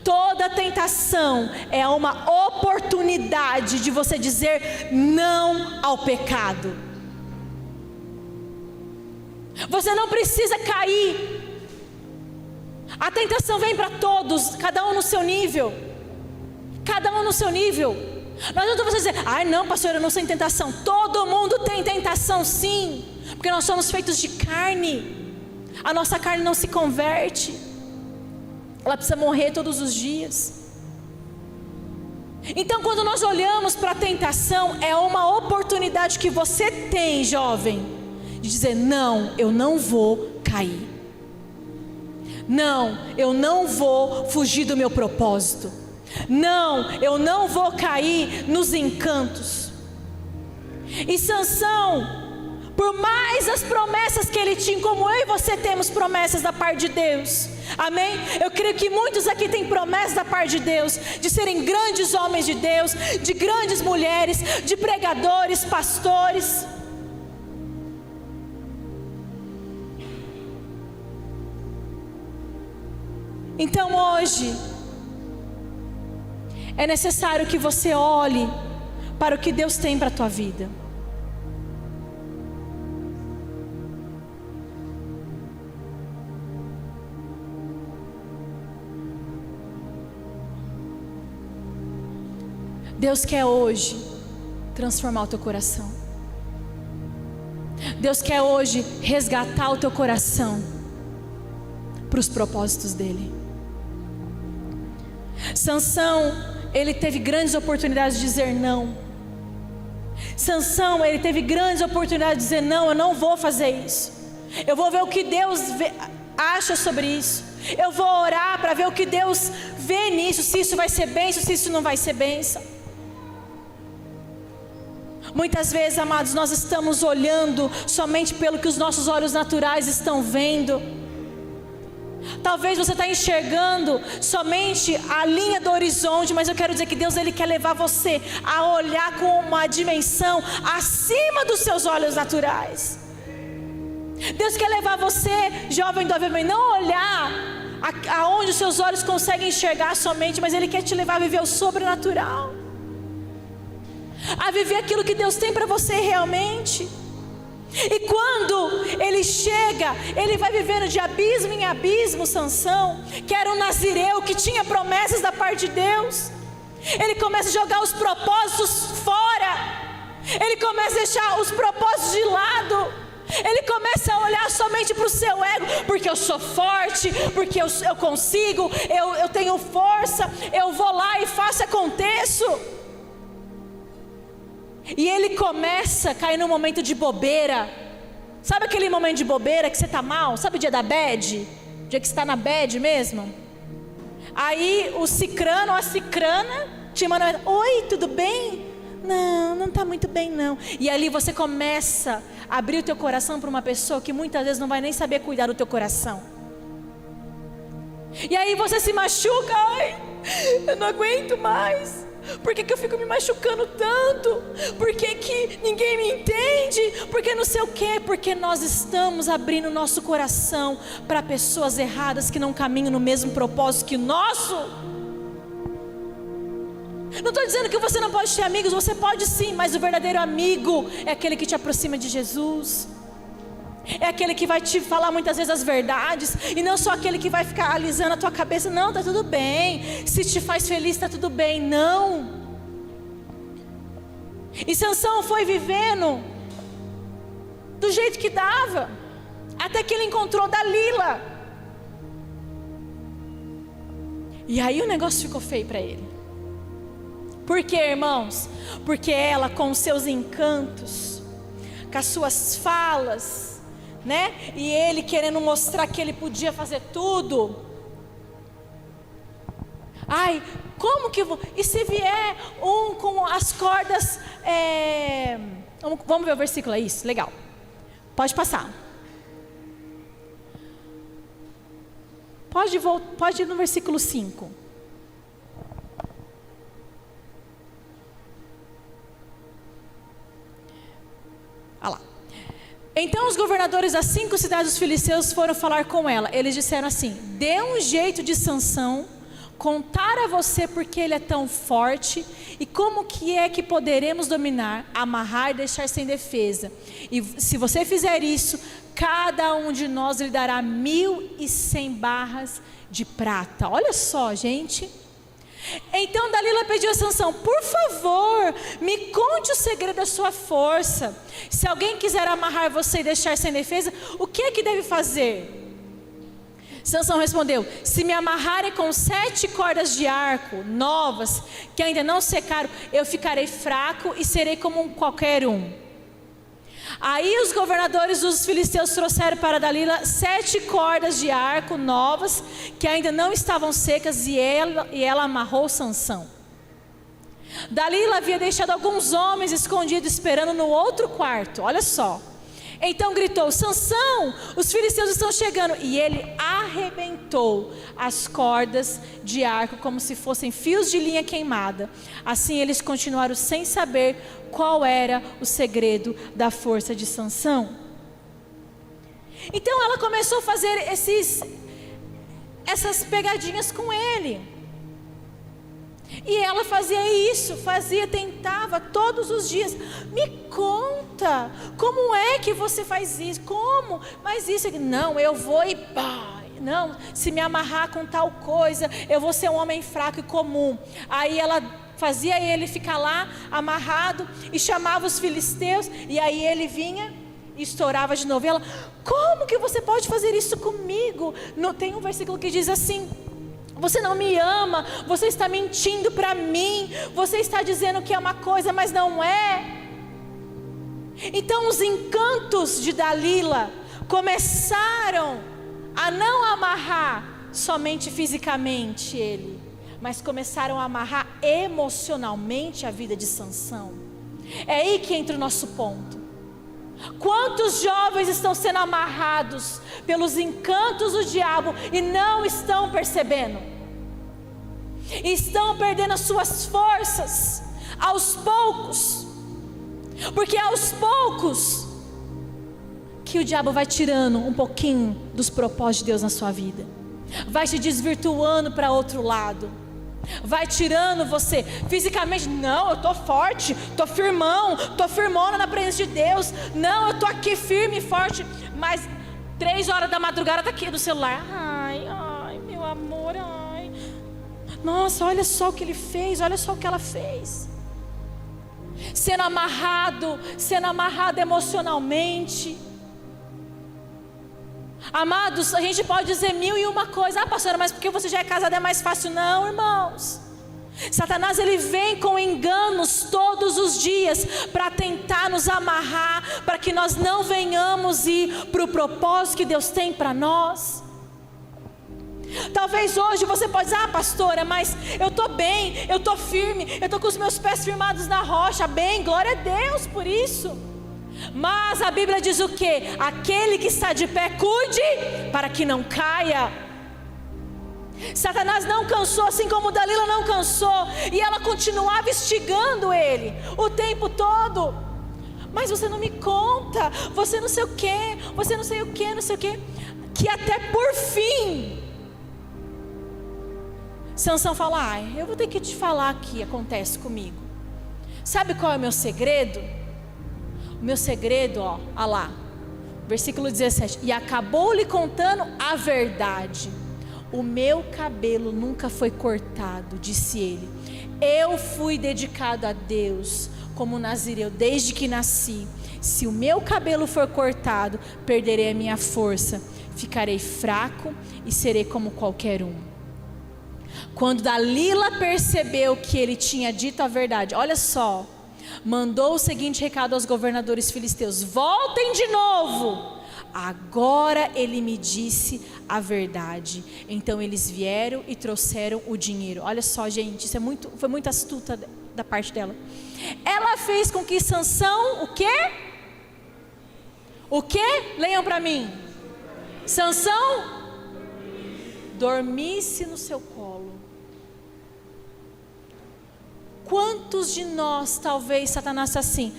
Toda tentação é uma oportunidade de você dizer não ao pecado. Você não precisa cair. A tentação vem para todos, cada um no seu nível. Cada um no seu nível. Não adianta você dizer, não, pastor, eu não sei tentação. Todo mundo tem tentação, sim, porque nós somos feitos de carne. A nossa carne não se converte, ela precisa morrer todos os dias. Então quando nós olhamos para a tentação, é uma oportunidade que você tem, jovem, de dizer, não, eu não vou cair. Não, eu não vou fugir do meu propósito. Não, eu não vou cair nos encantos. E Sansão, por mais as promessas que ele tinha, como eu e você temos promessas da parte de Deus, amém? Eu creio que muitos aqui têm promessas da parte de Deus, de serem grandes homens de Deus, de grandes mulheres, de pregadores, pastores. Então hoje é necessário que você olhe para o que Deus tem para a tua vida. Deus quer hoje transformar o teu coração. Deus quer hoje resgatar o teu coração para os propósitos dele. Sansão, ele teve grandes oportunidades de dizer não. Sansão, ele teve grandes oportunidades de dizer não, eu não vou fazer isso. Eu vou ver o que Deus acha sobre isso. Eu vou orar para ver o que Deus vê nisso, se isso vai ser bênção, se isso não vai ser bênção. Muitas vezes, amados, nós estamos olhando somente pelo que os nossos olhos naturais estão vendo. Talvez você está enxergando somente a linha do horizonte, mas eu quero dizer que Deus, Ele quer levar você a olhar com uma dimensão acima dos seus olhos naturais. Deus quer levar você, jovem do Avivamento, não olhar aonde os seus olhos conseguem enxergar somente, mas Ele quer te levar a viver o sobrenatural, a viver aquilo que Deus tem para você realmente. E quando ele chega, ele vai vivendo de abismo em abismo. Sansão, que era um nazireu, que tinha promessas da parte de Deus, ele começa a jogar os propósitos fora, ele começa a deixar os propósitos de lado, ele começa a olhar somente para o seu ego, porque eu sou forte, porque eu consigo, eu tenho força, eu vou lá e faço, aconteço. E ele começa a cair num momento de bobeira. Sabe aquele momento de bobeira que você está mal? Sabe o dia da bad? O dia que você está na bad mesmo? Aí o cicrano ou a cicrana te manda: oi, tudo bem? Não, não está muito bem não. E ali você começa a abrir o teu coração para uma pessoa que muitas vezes não vai nem saber cuidar do teu coração. E aí você se machuca. Ai, eu não aguento mais. Por que eu fico me machucando tanto? Por que ninguém me entende? Por que não sei o quê? Porque nós estamos abrindo nosso coração para pessoas erradas que não caminham no mesmo propósito que o nosso. Não estou dizendo que você não pode ter amigos, você pode sim, mas o verdadeiro amigo é aquele que te aproxima de Jesus. É aquele que vai te falar muitas vezes as verdades, e não só aquele que vai ficar alisando a tua cabeça: não, está tudo bem, se te faz feliz está tudo bem. Não. E Sansão foi vivendo do jeito que dava, até que ele encontrou Dalila. E aí o negócio ficou feio para ele. Por quê, irmãos? Porque ela, com os seus encantos, com as suas falas, né? E ele querendo mostrar que ele podia fazer tudo. Ai, como que vou? E se vier um com as cordas? Vamos ver o versículo, é isso, legal. Pode passar. Pode ir no versículo 5. Olha lá. Então os governadores das 5 cidades dos filisteus foram falar com ela. Eles disseram assim: dê um jeito de Sansão contar a você porque ele é tão forte, e como que é que poderemos dominar, amarrar e deixar sem defesa. E se você fizer isso, cada um de nós lhe dará 1.100 barras de prata. Olha só, gente. Então Dalila pediu a Sansão: por favor, me conte o segredo da sua força. Se alguém quiser amarrar você e deixar sem defesa, o que é que deve fazer? Sansão respondeu: se me amarrarem com 7 cordas de arco novas, que ainda não secaram, eu ficarei fraco e serei como qualquer um. Aí os governadores dos filisteus trouxeram para Dalila 7 cordas de arco novas, que ainda não estavam secas, e ela amarrou Sansão. Dalila havia deixado alguns homens escondidos esperando no outro quarto, olha só. Então gritou: Sansão, os filisteus estão chegando. E ele arrebentou as cordas de arco como se fossem fios de linha queimada. Assim eles continuaram sem saber qual era o segredo da força de Sansão. Então ela começou a fazer essas pegadinhas com ele. E ela fazia isso, tentava todos os dias. Me conta, como é que você faz isso? Como? Mas isso, não, eu vou e pá. Não, se me amarrar com tal coisa, eu vou ser um homem fraco e comum. Aí ela fazia ele ficar lá amarrado e chamava os filisteus, e aí ele vinha e estourava de novo. E ela: como que você pode fazer isso comigo? Tem um versículo que diz assim: você não me ama, você está mentindo para mim, você está dizendo que é uma coisa, mas não é. Então os encantos de Dalila começaram a não amarrar somente fisicamente ele, mas começaram a amarrar emocionalmente a vida de Sansão. É aí que entra o nosso ponto. Quantos jovens estão sendo amarrados pelos encantos do diabo e não estão percebendo? Estão perdendo as suas forças aos poucos, porque aos poucos que o diabo vai tirando um pouquinho dos propósitos de Deus na sua vida, vai te desvirtuando para outro lado, vai tirando você fisicamente. Não, eu estou forte, estou firmão, estou firmona na presença de Deus. Não, eu estou aqui firme e forte, mas 3 horas da madrugada está aqui no celular. Ai, meu amor, ai. Nossa, olha só o que ele fez, olha só o que ela fez. Sendo amarrado emocionalmente. Amados, a gente pode dizer 1001 coisas. Pastora, mas porque você já é casada é mais fácil? Não, irmãos. Satanás, ele vem com enganos todos os dias para tentar nos amarrar, para que nós não venhamos ir para o propósito que Deus tem para nós. Talvez hoje você pode dizer: pastora, mas eu estou bem, eu estou firme, eu estou com os meus pés firmados na rocha. Bem, glória a Deus por isso. Mas a Bíblia diz o quê? Aquele que está de pé, cuide para que não caia. Satanás não cansou, assim como Dalila não cansou, e ela continuava instigando ele o tempo todo. Mas você não me conta, você não sei o que, você não sei o que, não sei o que. Que até por fim Sansão fala: eu vou ter que te falar o que acontece comigo. Sabe qual é o meu segredo? O meu segredo, olha lá, versículo 17: e acabou lhe contando a verdade. O meu cabelo nunca foi cortado, disse ele. Eu fui dedicado a Deus como nazireu desde que nasci. Se o meu cabelo for cortado, perderei a minha força, ficarei fraco e serei como qualquer um. Quando Dalila percebeu que ele tinha dito a verdade, olha só, mandou o seguinte recado aos governadores filisteus: voltem de novo, agora ele me disse a verdade. Então eles vieram e trouxeram o dinheiro. Olha só, gente, isso foi muito astuta da parte dela. Ela fez com que Sansão, o quê? O quê? Leiam para mim. Sansão dormisse no seu colo. Quantos de nós, talvez Satanás está assim,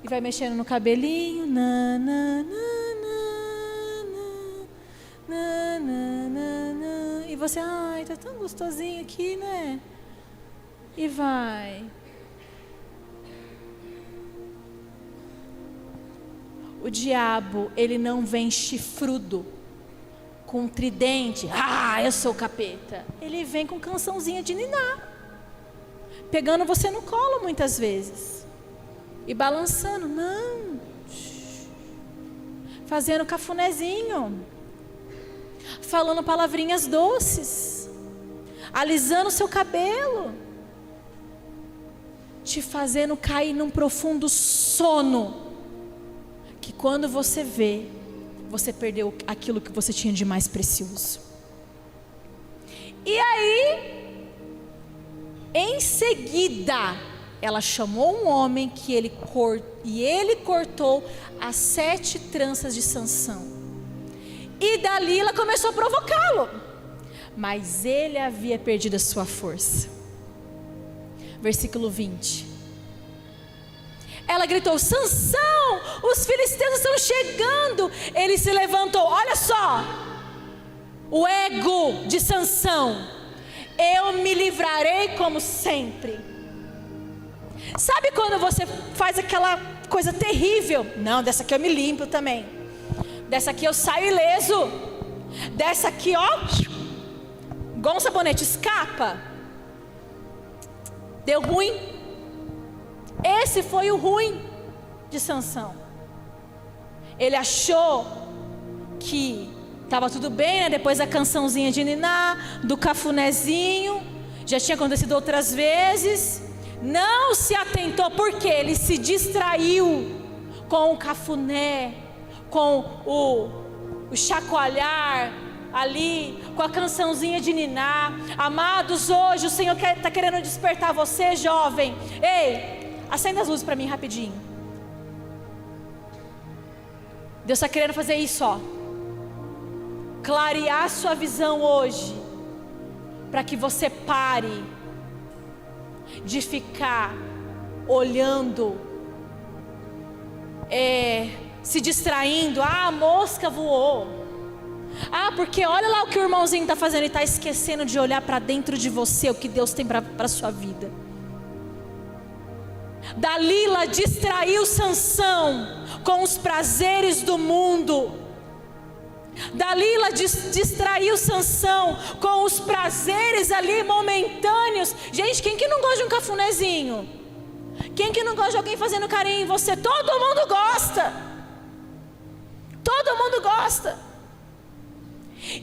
e vai mexendo no cabelinho, e você, ai, tá tão gostosinho aqui, né? E vai. O diabo, ele não vem chifrudo, com tridente, eu sou o capeta. Ele vem com cançãozinha de niná, pegando você no colo muitas vezes, e balançando, não, fazendo cafunézinho, falando palavrinhas doces, alisando o seu cabelo, te fazendo cair num profundo sono, que quando você vê, você perdeu aquilo que você tinha de mais precioso. E aí, em seguida, ela chamou um homem que ele cortou as 7 tranças de Sansão. E Dalila começou a provocá-lo, mas ele havia perdido a sua força. Versículo 20. Ela gritou: Sansão, os filisteus estão chegando. Ele se levantou, olha só, o ego de Sansão: eu me livrarei como sempre. Sabe quando você faz aquela coisa terrível? Não, dessa aqui eu me limpo também, dessa aqui eu saio ileso, dessa aqui, ó, igual um sabonete, escapa. Deu ruim. Esse foi o ruim de Sansão. Ele achou que estava tudo bem, né? Depois da cançãozinha de niná, do cafunézinho, já tinha acontecido outras vezes. Não se atentou, porque ele se distraiu com o cafuné, com o chacoalhar ali com a cançãozinha de ninar. Amados, hoje o Senhor está querendo despertar você, jovem. Ei, acenda as luzes para mim rapidinho. Deus está querendo fazer isso, ó. Clarear sua visão hoje, para que você pare de ficar olhando, se distraindo. Ah, a mosca voou. Ah, porque olha lá o que o irmãozinho está fazendo e está esquecendo de olhar para dentro de você, o que Deus tem para a sua vida. Dalila distraiu Sansão com os prazeres do mundo. Dalila distraiu Sansão com os prazeres ali momentâneos. Gente, quem que não gosta de um cafunézinho? Quem que não gosta de alguém fazendo carinho em você? Todo mundo gosta. Todo mundo gosta.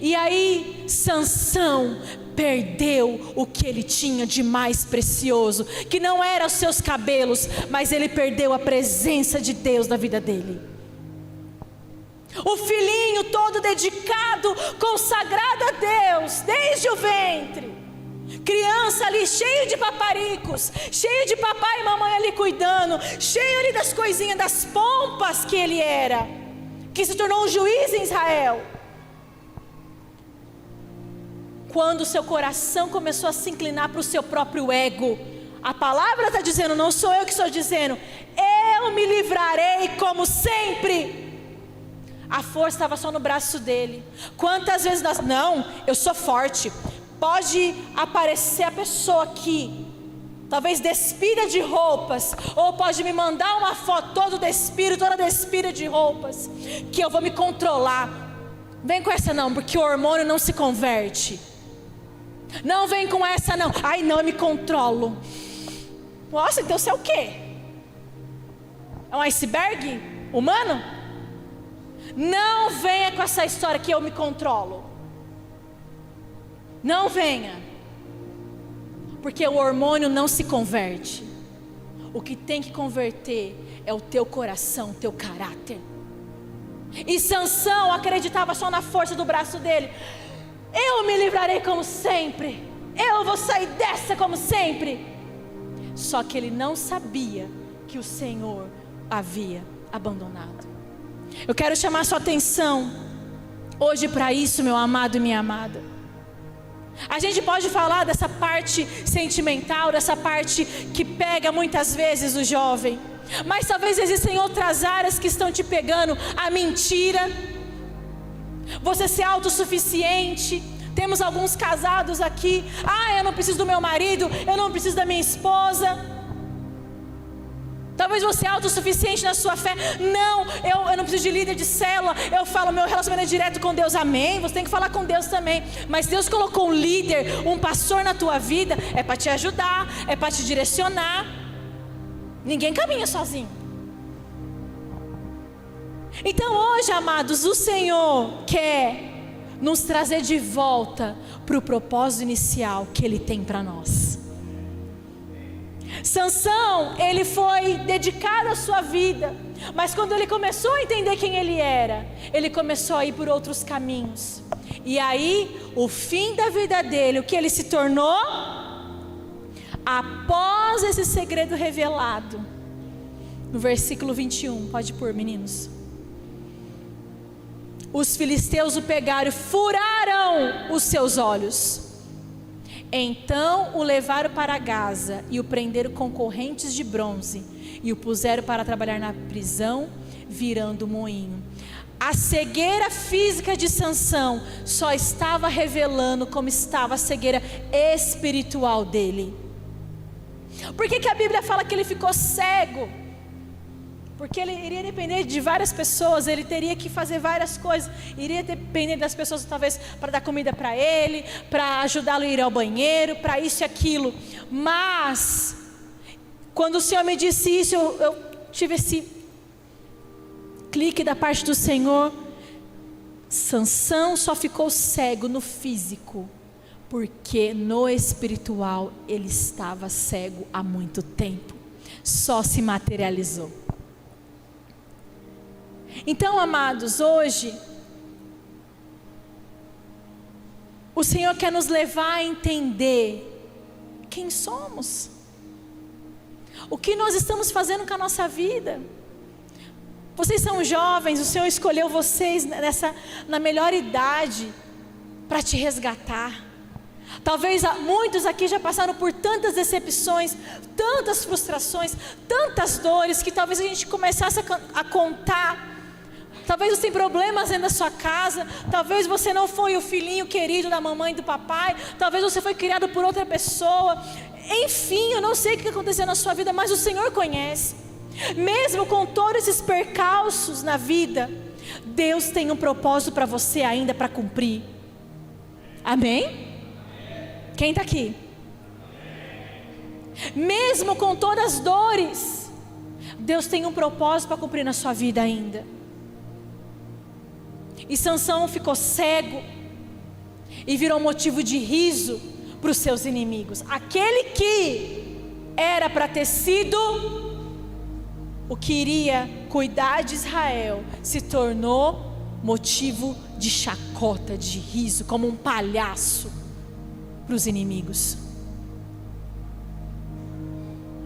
E aí Sansão perdeu o que ele tinha de mais precioso, que não eram os seus cabelos, mas ele perdeu a presença de Deus na vida dele. O filhinho todo dedicado, consagrado a Deus, desde o ventre. Criança ali, cheio de paparicos, cheio de papai e mamãe ali cuidando, cheio ali das coisinhas, das pompas que ele era, que se tornou um juiz em Israel. Quando o seu coração começou a se inclinar para o seu próprio ego, a palavra está dizendo, não sou eu que estou dizendo, eu me livrarei como sempre. A força estava só no braço dele. Quantas vezes nós, não, eu sou forte. Pode aparecer a pessoa aqui, talvez despida de roupas, ou pode me mandar uma foto toda despida de roupas, que eu vou me controlar. Vem com essa não, porque o hormônio não se converte. Não vem com essa não. Ai não, eu me controlo. Nossa, então você é o quê? É um iceberg humano? Não venha com essa história que eu me controlo. Não venha. Porque o hormônio não se converte. O que tem que converter é o teu coração, o teu caráter. E Sansão acreditava só na força do braço dele. Eu me livrarei como sempre. Eu vou sair dessa como sempre. Só que ele não sabia que o Senhor havia abandonado. Eu quero chamar sua atenção hoje para isso, meu amado e minha amada. A gente pode falar dessa parte sentimental, dessa parte que pega muitas vezes o jovem, mas talvez existem outras áreas que estão te pegando. A mentira, você ser autossuficiente. Temos alguns casados aqui. Ah, eu não preciso do meu marido, eu não preciso da minha esposa. Talvez você é autossuficiente na sua fé. Não, eu não preciso de líder de célula. Eu falo, meu relacionamento é direto com Deus, amém. Você tem que falar com Deus também. Mas Deus colocou um líder, um pastor na tua vida. É para te ajudar, é para te direcionar. Ninguém caminha sozinho. Então hoje, amados, o Senhor quer nos trazer de volta para o propósito inicial que Ele tem para nós. Sansão, ele foi dedicado à sua vida, mas quando ele começou a entender quem ele era, ele começou a ir por outros caminhos. E aí, o fim da vida dele, o que ele se tornou? Após esse segredo revelado, no versículo 21, pode pôr, meninos. Os filisteus o pegaram e furaram os seus olhos. Então o levaram para Gaza e o prenderam com correntes de bronze e o puseram para trabalhar na prisão, virando moinho. A cegueira física de Sansão só estava revelando como estava a cegueira espiritual dele. Por que a Bíblia fala que ele ficou cego? Porque ele iria depender de várias pessoas, ele teria que fazer várias coisas, iria depender das pessoas talvez para dar comida para ele, para ajudá-lo a ir ao banheiro, para isso e aquilo. Mas, quando o Senhor me disse isso, eu tive esse clique da parte do Senhor. Sansão só ficou cego no físico, porque no espiritual ele estava cego há muito tempo, só se materializou. Então, amados, hoje O Senhor quer nos levar a entender quem somos, o que nós estamos fazendo com a nossa vida. Vocês são jovens, o Senhor escolheu vocês na melhor idade para te resgatar. Talvez muitos aqui já passaram por tantas decepções, tantas frustrações, tantas dores, que talvez a gente começasse a contar. Talvez você tenha problemas dentro da sua casa, talvez você não foi o filhinho querido da mamãe e do papai, talvez você foi criado por outra pessoa. Enfim, eu não sei o que aconteceu na sua vida, mas o Senhor conhece. Mesmo com todos esses percalços na vida, Deus tem um propósito para você ainda para cumprir. Amém? Quem está aqui? Mesmo com todas as dores, Deus tem um propósito para cumprir na sua vida ainda. E Sansão ficou cego e virou motivo de riso para os seus inimigos. Aquele que era para ter sido o que iria cuidar de Israel se tornou motivo de chacota, de riso, como um palhaço para os inimigos.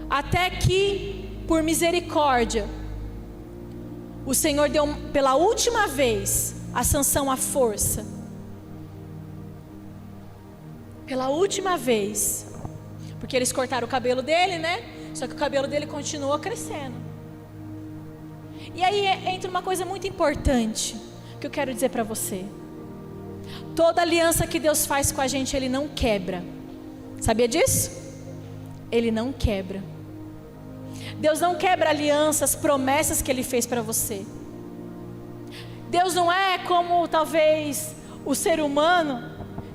Até que, por misericórdia, o Senhor deu pela última vez a Sansão a força. Pela última vez. Porque eles cortaram o cabelo dele, né? Só que o cabelo dele continuou crescendo. E aí entra uma coisa muito importante que eu quero dizer para você. Toda aliança que Deus faz com a gente, Ele não quebra. Sabia disso? Ele não quebra. Deus não quebra alianças, promessas que Ele fez para você. Deus não é como talvez o ser humano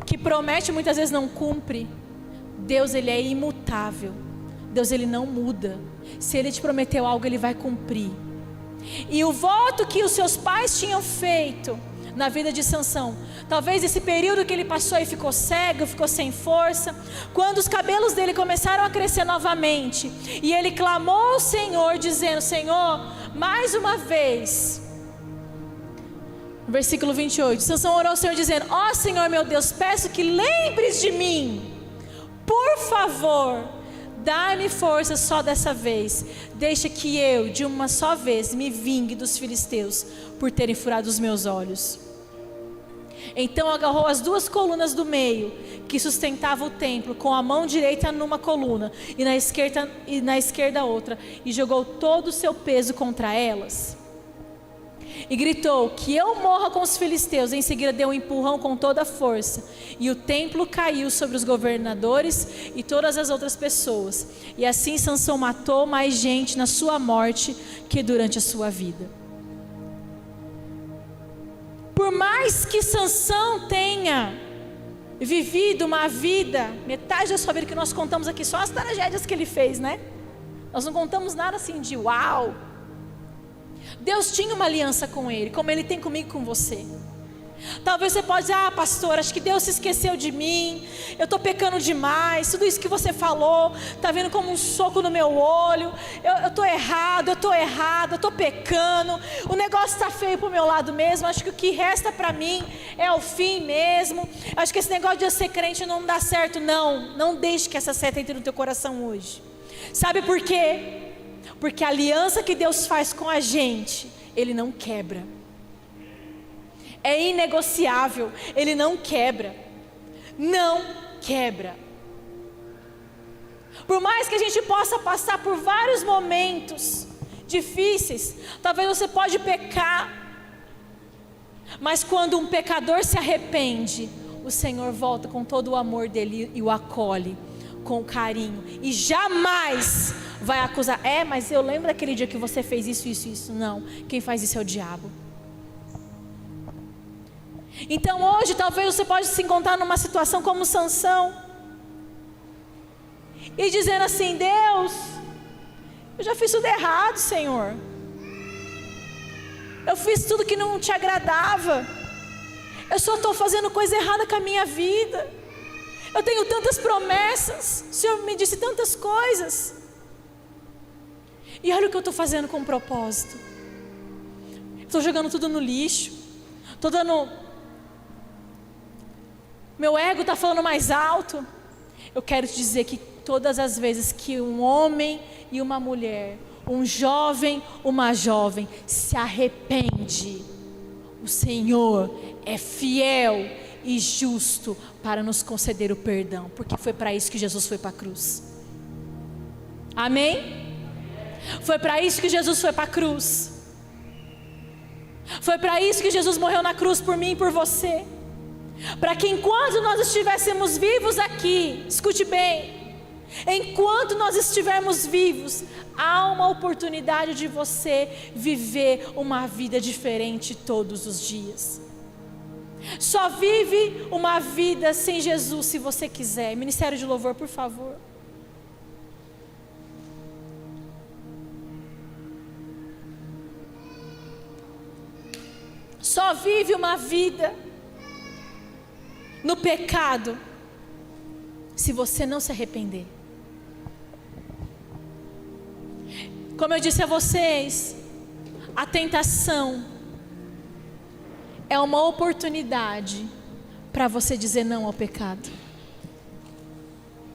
que promete e muitas vezes não cumpre. Deus, Ele é imutável. Deus, Ele não muda. Se Ele te prometeu algo, Ele vai cumprir. E o voto que os seus pais tinham feito na vida de Sansão, talvez esse período que ele passou e ficou cego, ficou sem força, quando os cabelos dele começaram a crescer novamente, e ele clamou ao Senhor dizendo: Senhor, mais uma vez, versículo 28, Sansão orou ao Senhor dizendo: ó Senhor meu Deus, peço que lembres de mim, por favor, dá-me força só dessa vez, deixa que eu de uma só vez me vingue dos filisteus por terem furado os meus olhos. Então agarrou as duas colunas do meio que sustentavam o templo, com a mão direita numa coluna e na esquerda outra, e jogou todo o seu peso contra elas. E gritou: que eu morra com os filisteus. Em seguida deu um empurrão com toda a força, e o templo caiu sobre os governadores e todas as outras pessoas. E assim Sansão matou mais gente na sua morte que durante a sua vida. Por mais que Sansão tenha vivido uma vida, metade da sua vida que nós contamos aqui, só as tragédias que ele fez, né? Nós não contamos nada assim de uau. Deus tinha uma aliança com ele, como Ele tem comigo e com você. Talvez você pode dizer: ah pastor, acho que Deus se esqueceu de mim, eu estou pecando demais, tudo isso que você falou está vindo como um soco no meu olho, eu estou errado, eu estou errado, eu estou pecando, o negócio está feio para o meu lado mesmo, acho que o que resta para mim é o fim mesmo, acho que esse negócio de eu ser crente não dá certo. Não deixe que essa seta entre no teu coração hoje. Sabe por quê? Porque a aliança que Deus faz com a gente, Ele não quebra. É inegociável, Ele não quebra. Não quebra. Por mais que a gente possa passar por vários momentos difíceis, talvez você pode pecar, mas quando um pecador se arrepende, o Senhor volta com todo o amor dele e o acolhe com carinho, e jamais vai acusar: mas eu lembro daquele dia que você fez isso. Não, quem faz isso é o diabo. Então hoje talvez você pode se encontrar numa situação como Sansão, e dizendo assim: Deus, eu já fiz tudo errado, Senhor, eu fiz tudo que não te agradava, eu só estou fazendo coisa errada com a minha vida, eu tenho tantas promessas, o Senhor me disse tantas coisas, e olha o que eu estou fazendo com propósito. Estou jogando tudo no lixo, estou dando Meu ego está falando mais alto. Eu quero te dizer que todas as vezes que um homem e uma mulher, um jovem, uma jovem, se arrepende, o Senhor é fiel e justo para nos conceder o perdão, porque foi para isso que Jesus foi para a cruz. Amém? Foi para isso que Jesus foi para a cruz. Foi para isso que Jesus morreu na cruz por mim e por você. Para que enquanto nós estivéssemos vivos aqui, escute bem, enquanto nós estivermos vivos, há uma oportunidade de você viver uma vida diferente todos os dias. Só vive uma vida sem Jesus se você quiser. Ministério de Louvor, por favor. Só vive uma vida no pecado se você não se arrepender. Como eu disse a vocês, a tentação é uma oportunidade para você dizer não ao pecado.